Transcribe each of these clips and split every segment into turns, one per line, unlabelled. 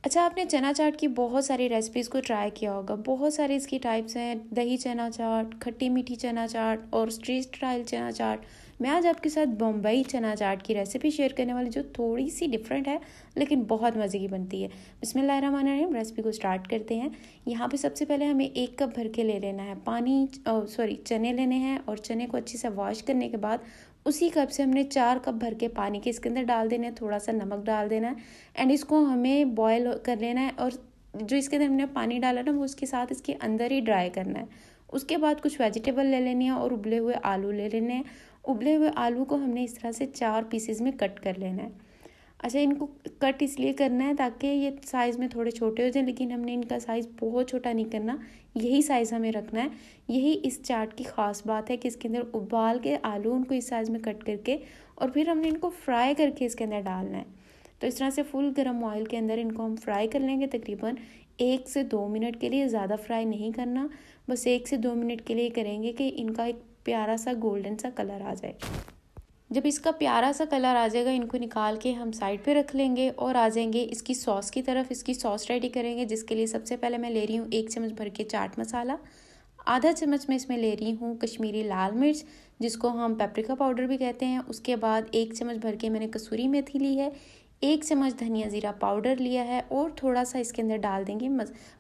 अच्छा, आपने चना चाट की बहुत सारी रेसिपीज़ को ट्राई किया होगा। बहुत सारी इसकी टाइप्स हैं, दही चना चाट, खट्टी मीठी चना चाट और स्ट्रीट स्टाइल चना चाट। मैं आज आपके साथ बम्बई चना चाट की रेसिपी शेयर करने वाली, जो थोड़ी सी डिफरेंट है लेकिन बहुत मज़े की बनती है। बिस्मिल्लाहिर्रहमानिर्रहीम, रेसिपी को स्टार्ट करते हैं। यहाँ पे सबसे पहले हमें 1 कप भर के ले लेना है पानी, चने लेने हैं और चने को अच्छे से वॉश करने के बाद उसी कप से हमने 4 कप भर के पानी के इसके अंदर डाल देना है, थोड़ा सा नमक डाल देना है एंड इसको हमें बॉयल कर लेना है। और जो इसके अंदर हमने पानी डाला ना, वो उसके साथ इसके अंदर ही ड्राई करना है। उसके बाद कुछ वेजिटेबल ले लेनी है और उबले हुए आलू ले लेने हैं। उबले हुए आलू को हमने इस तरह से 4 पीसेज में कट कर लेना है। अच्छा, इनको कट इसलिए करना है ताकि ये साइज़ में थोड़े छोटे हो जाएं, लेकिन हमने इनका साइज़ बहुत छोटा नहीं करना, यही साइज़ हमें रखना है। यही इस चाट की ख़ास बात है कि इसके अंदर उबाल के आलू उनको इस साइज़ में कट करके और फिर हमने इनको फ्राई करके इसके अंदर डालना है। तो इस तरह से फुल गर्म ऑयल के अंदर इनको हम फ्राई कर लेंगे, तकरीबन 1 से 2 मिनट के लिए। ज़्यादा फ्राई नहीं करना, बस 1 से 2 मिनट के लिए करेंगे कि इनका एक प्यारा सा गोल्डन सा कलर आ जाए। जब इसका प्यारा सा कलर आ जाएगा, इनको निकाल के हम साइड पे रख लेंगे और आ जाएंगे इसकी सॉस की तरफ। इसकी सॉस रेडी करेंगे, जिसके लिए सबसे पहले मैं ले रही हूँ 1 चम्मच भर के चाट मसाला। आधा चम्मच में इसमें ले रही हूँ कश्मीरी लाल मिर्च, जिसको हम पेपरिका पाउडर भी कहते हैं। उसके बाद 1 चम्मच भर के मैंने कसूरी मेथी ली है। 1 चम्मच धनिया ज़ीरा पाउडर लिया है और थोड़ा सा इसके अंदर डाल देंगे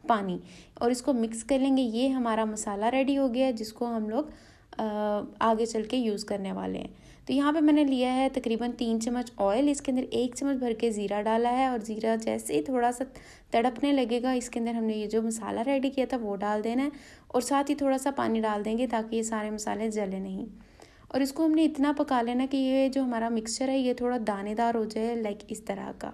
पानी और इसको मिक्स कर लेंगे। ये हमारा मसाला रेडी हो गया है, जिसको हम लोग आगे चल के यूज़ करने वाले हैं। तो यहाँ पे मैंने लिया है तकरीबन 3 चम्मच ऑयल। इसके अंदर 1 चम्मच भर के ज़ीरा डाला है और ज़ीरा जैसे ही थोड़ा सा तड़पने लगेगा, इसके अंदर हमने ये जो मसाला रेडी किया था वो डाल देना है और साथ ही थोड़ा सा पानी डाल देंगे ताकि ये सारे मसाले जले नहीं। और इसको हमने इतना पका लेना कि ये जो हमारा मिक्सचर है ये थोड़ा दानेदार हो जाए, लाइक इस तरह का।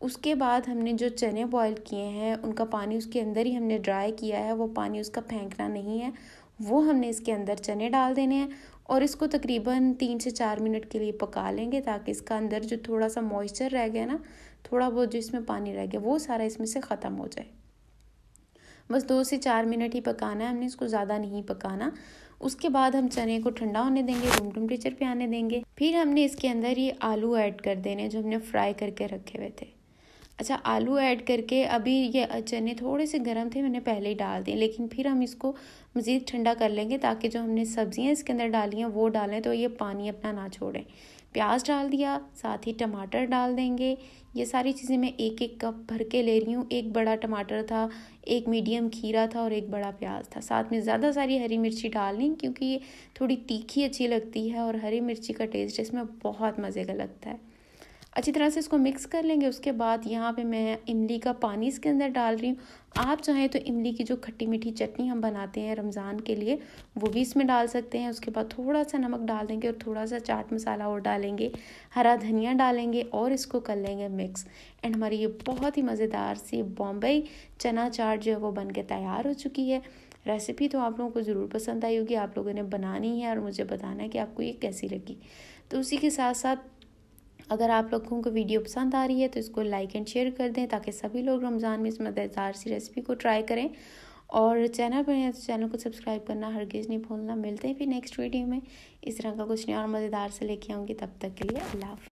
उसके बाद हमने जो चने बॉईल किए हैं उनका पानी उसके अंदर ही हमने ड्राई किया है, वो पानी उसका फेंकना नहीं है, वो हमने इसके अंदर चने डाल देने हैं और इसको तकरीबन 3 से 4 मिनट के लिए पका लेंगे, ताकि इसका अंदर जो थोड़ा सा मॉइस्चर रह गया ना, थोड़ा बहुत जो इसमें पानी रह गया, वो सारा इसमें से ख़त्म हो जाए। बस 2 से 4 मिनट ही पकाना है हमने, इसको ज़्यादा नहीं पकाना। उसके बाद हम चने को ठंडा होने देंगे, रूम टेम्परेचर पे आने देंगे। फिर हमने इसके अंदर ये आलू ऐड कर देने जो हमने फ्राई करके रखे हुए थे। अच्छा, आलू ऐड करके अभी ये चने थोड़े से गर्म थे, मैंने पहले ही डाल दिए, लेकिन फिर हम इसको मज़ीद ठंडा कर लेंगे ताकि जो हमने सब्जियां इसके अंदर डाली हैं वो डालें तो ये पानी अपना ना छोड़ें। प्याज डाल दिया, साथ ही टमाटर डाल देंगे। ये सारी चीज़ें मैं 1-1 कप भर के ले रही हूँ। 1 बड़ा टमाटर था, 1 मीडियम खीरा था और 1 बड़ा प्याज था। साथ में ज़्यादा सारी हरी मिर्ची डालनी, क्योंकि ये थोड़ी तीखी अच्छी लगती है और हरी मिर्ची का टेस्ट इसमें बहुत मज़े का लगता है। अच्छी तरह से इसको मिक्स कर लेंगे। उसके बाद यहाँ पे मैं इमली का पानी इसके अंदर डाल रही हूँ। आप चाहें तो इमली की जो खट्टी मीठी चटनी हम बनाते हैं रमज़ान के लिए, वो भी इसमें डाल सकते हैं। उसके बाद थोड़ा सा नमक डाल देंगे और थोड़ा सा चाट मसाला और डालेंगे, हरा धनिया डालेंगे और इसको कर लेंगे मिक्स। एंड हमारी ये बहुत ही मज़ेदार सी बॉम्बई चना चाट जो है वो बन के तैयार हो चुकी है। रेसिपी तो आप लोगों को ज़रूर पसंद आई होगी, आप लोगों ने बनानी है और मुझे बताना है कि आपको ये कैसी लगी। तो उसी के साथ साथ अगर आप लोगों को वीडियो पसंद आ रही है तो इसको लाइक एंड शेयर कर दें, ताकि सभी लोग रमज़ान में इस मज़ेदार सी रेसिपी को ट्राई करें। और चैनल पर है तो चैनल को सब्सक्राइब करना हरगिज़ नहीं भूलना। मिलते हैं फिर नेक्स्ट वीडियो में इस तरह का कुछ नया और मज़ेदार से लेके आऊँगी। तब तक के लिए अल्लाह हाफ़िज़।